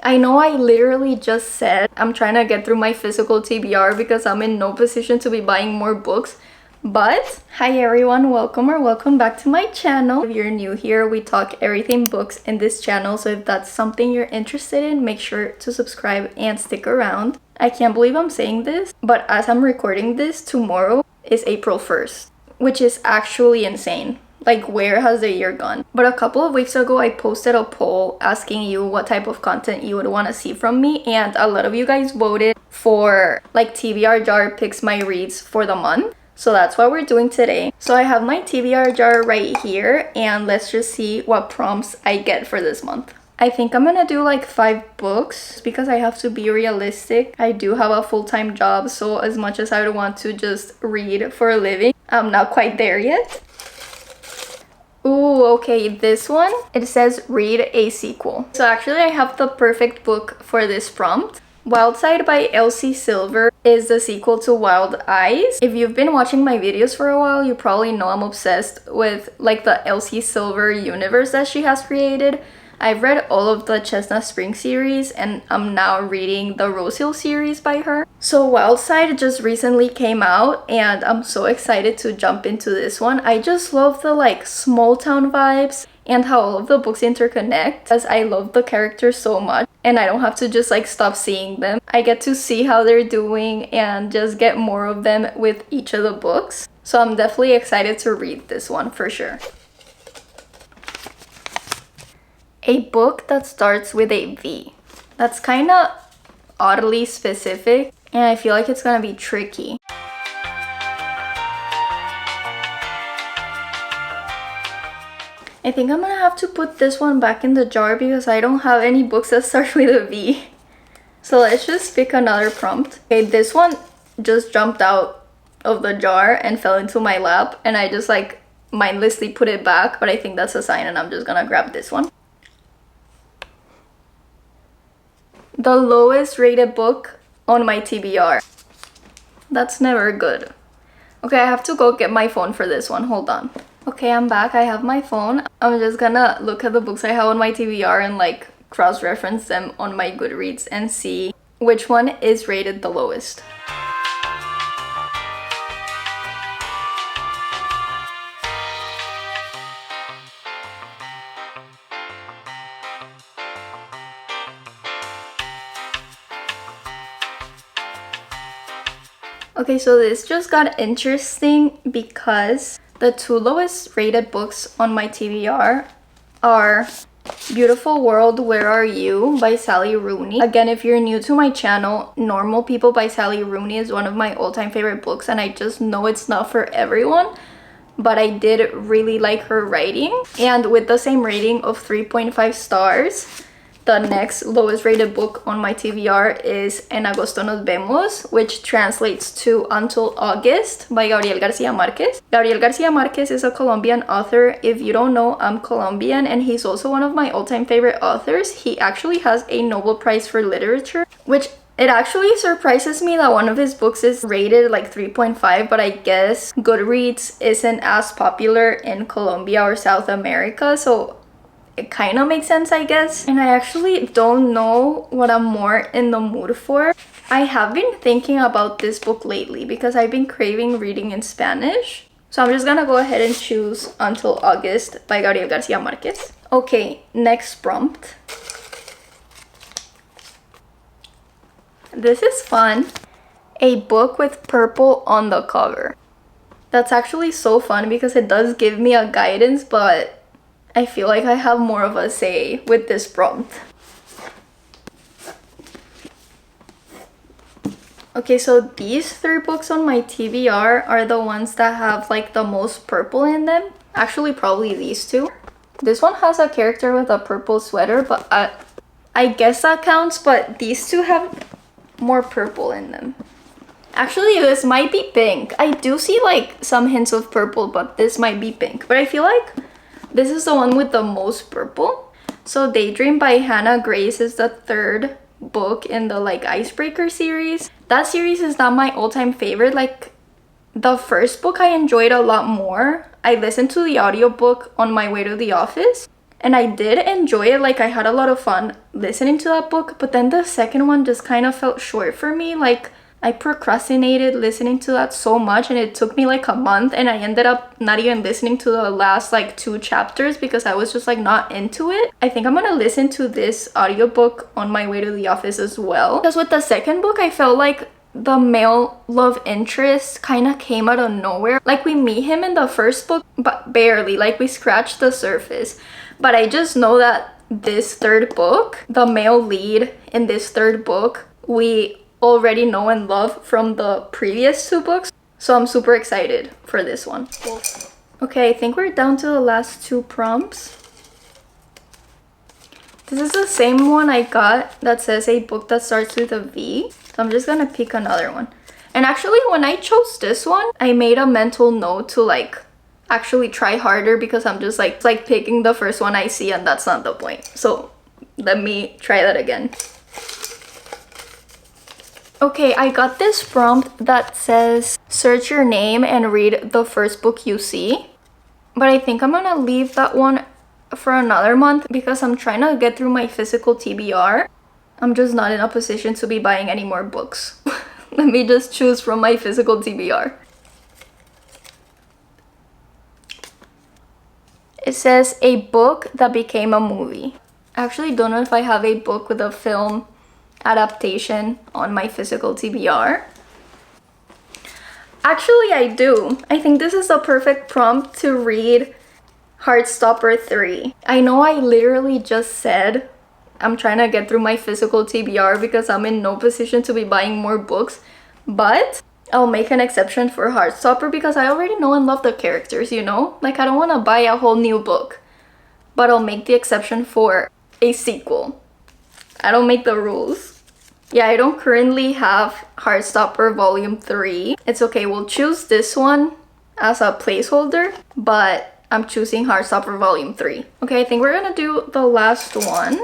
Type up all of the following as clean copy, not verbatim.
I know I literally just said I'm trying to get through my physical TBR because I'm in no position to be buying more books. But hi everyone, welcome back to my channel. If you're new here, we talk everything books in this channel, so if that's something you're interested in, make sure to subscribe and stick around. I can't believe I'm saying this, but as I'm recording this, tomorrow is April 1st, which is actually insane. Like, where has the year gone? But a couple of weeks ago, I posted a poll asking you what type of content you would want to see from me, and a lot of you guys voted for like TBR jar picks my reads for the month. So that's what we're doing today. So I have my TBR jar right here, and let's just see what prompts I get for this month. I think I'm gonna do like 5 books because I have to be realistic. I do have a full-time job, so as much as I would want to just read for a living, I'm not quite there yet. Ooh, okay, this one, it says read a sequel. So actually I have the perfect book for this prompt. Wild Side by Elsie Silver is the sequel to Wild Eyes. If you've been watching my videos for a while, you probably know I'm obsessed with like the Elsie Silver universe that she has created. I've read all of the Chestnut Spring series and I'm now reading the Rose Hill series by her. So Wild Side just recently came out and I'm so excited to jump into this one. I just love the like small town vibes and how all of the books interconnect, as I love the characters so much and I don't have to just like stop seeing them. I get to see how they're doing and just get more of them with each of the books. So I'm definitely excited to read this one for sure. A book that starts with a V. That's kind of oddly specific and I feel like it's gonna be tricky. I think I'm gonna have to put this one back in the jar because I don't have any books that start with a V. So let's just pick another prompt. Okay, this one just jumped out of the jar and fell into my lap and I just like mindlessly put it back, but I think that's a sign and I'm just gonna grab this one. The lowest rated book on my TBR. That's never good. Okay, I have to go get my phone for this one. Hold on. Okay, I'm back. I have my phone. I'm just gonna look at the books I have on my TBR and like cross-reference them on my Goodreads and see which one is rated the lowest. Okay, so this just got interesting because the 2 lowest rated books on my TBR are Beautiful World, Where Are You by Sally Rooney. Again, if you're new to my channel, Normal People by Sally Rooney is one of my all-time favorite books and I just know it's not for everyone, but I did really like her writing. And with the same rating of 3.5 stars, the next lowest rated book on my TBR is En Agosto Nos Vemos, which translates to Until August by Gabriel Garcia Marquez. Gabriel Garcia Marquez is a Colombian author. If you don't know, I'm Colombian and he's also one of my all-time favorite authors. He actually has a Nobel Prize for Literature, which it actually surprises me that one of his books is rated like 3.5, but I guess Goodreads isn't as popular in Colombia or South America, so it kind of makes sense, I guess. And I actually don't know what I'm more in the mood for. I have been thinking about this book lately because I've been craving reading in Spanish. So I'm just gonna go ahead and choose Until August by Gabriel Garcia Marquez. Okay, next prompt. This is fun. A book with purple on the cover. That's actually so fun because it does give me a guidance, but I feel like I have more of a say with this prompt. Okay, so these 3 books on my TBR are the ones that have like the most purple in them. Actually, probably these 2. This one has a character with a purple sweater, but I guess that counts, but these 2 have more purple in them. Actually, this might be pink. I do see like some hints of purple, but this might be pink. But I feel like this is the one with the most purple. So Daydream by Hannah Grace is the 3rd book in the like Icebreaker series. That series is not my all-time favorite. Like the first book I enjoyed a lot more. I listened to the audiobook on my way to the office And I did enjoy it, like I had a lot of fun listening to that book, but then the second one just kind of felt short for me. Like I procrastinated listening to that so much, and it took me like a month, and I ended up not even listening to the last like 2 chapters because I was just like not into it. I think I'm gonna listen to this audiobook on my way to the office as well, because with the second book I felt like the male love interest kind of came out of nowhere. Like we meet him in the first book, but barely, like we scratched the surface. But I just know that this third book, the male lead in this third book, we already know and love from the previous 2 books. So I'm super excited for this one. Okay, I think we're down to the last 2 prompts. This is the same one I got that says a book that starts with a V. So I'm just gonna pick another one. And actually when I chose this one, I made a mental note to like actually try harder, because I'm just like picking the first one I see, and that's not the point. So let me try that again. Okay, I got this prompt that says search your name and read the first book you see. But I think I'm gonna leave that one for another month because I'm trying to get through my physical TBR. I'm just not in a position to be buying any more books. Let me just choose from my physical TBR. It says a book that became a movie. I actually don't know if I have a book with a film adaptation on my physical TBR. Actually, I do. I think this is the perfect prompt to read Heartstopper 3. I know I literally just said I'm trying to get through my physical TBR because I'm in no position to be buying more books, but I'll make an exception for Heartstopper because I already know and love the characters, you know? Like I don't want to buy a whole new book, but I'll make the exception for a sequel. I don't make the rules. Yeah, I don't currently have Heartstopper Volume 3. It's okay, we'll choose this one as a placeholder, but I'm choosing Heartstopper Volume 3. Okay, I think we're gonna do the last one.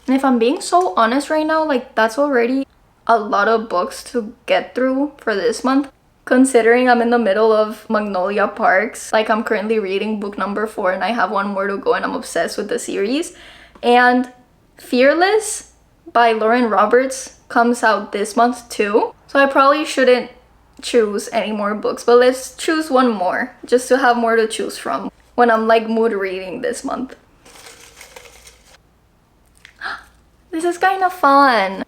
And if I'm being so honest right now, like that's already a lot of books to get through for this month, considering I'm in the middle of Magnolia Parks. Like I'm currently reading book number 4 and I have one more to go, and I'm obsessed with the series. And Fearless by Lauren Roberts comes out this month too, so I probably shouldn't choose any more books, but let's choose one more just to have more to choose from when I'm like mood reading this month. This is kind of fun.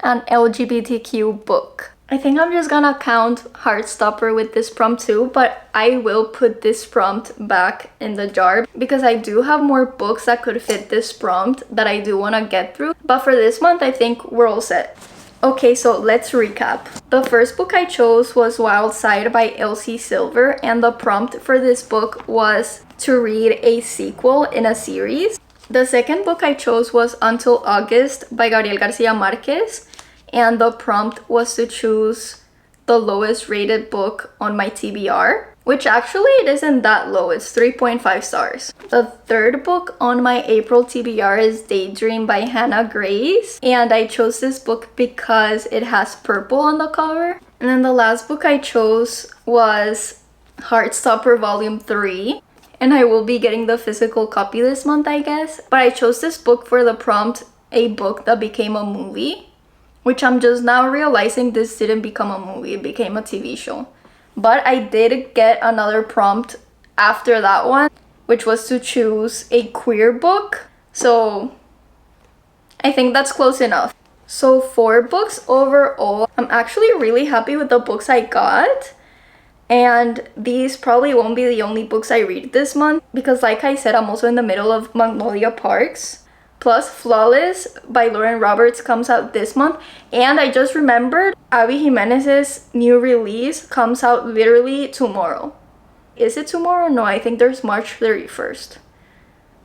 An LGBTQ book. I think I'm just gonna count Heartstopper with this prompt too, but I will put this prompt back in the jar because I do have more books that could fit this prompt that I do want to get through. But for this month, I think we're all set. Okay, so let's recap. The first book I chose was Wild Side by Elsie Silver, and the prompt for this book was to read a sequel in a series. The second book I chose was Until August by Gabriel Garcia Marquez, and the prompt was to choose the lowest rated book on my TBR, which actually it isn't that low, it's 3.5 stars. The third book on my April TBR is Daydream by Hannah Grace, and I chose this book because it has purple on the cover. And then the last book I chose was Heartstopper Volume 3, and I will be getting the physical copy this month, I guess. But I chose this book for the prompt, a book that became a movie, which I'm just now realizing this didn't become a movie, it became a TV show. But I did get another prompt after that one, which was to choose a queer book. So I think that's close enough. So 4 books overall. I'm actually really happy with the books I got. And these probably won't be the only books I read this month because like I said, I'm also in the middle of Magnolia Parks. Plus Flawless by Lauren Roberts comes out this month. And I just remembered Abby Jimenez's new release comes out literally tomorrow. Is it tomorrow? No, I think there's March 31st.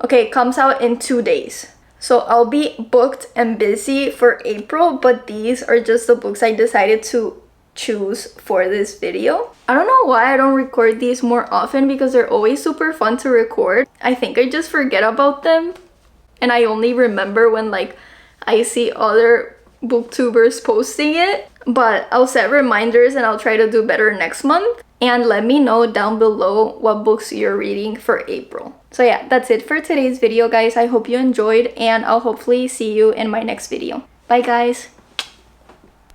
Okay, it comes out in 2 days. So I'll be booked and busy for April, but these are just the books I decided to choose for this video. I don't know why I don't record these more often because they're always super fun to record. I think I just forget about them. And I only remember when like I see other booktubers posting it, but I'll set reminders and I'll try to do better next month. And let me know down below what books you're reading for April. So yeah, that's it for today's video, guys. I hope you enjoyed, and I'll hopefully see you in my next video. Bye, guys.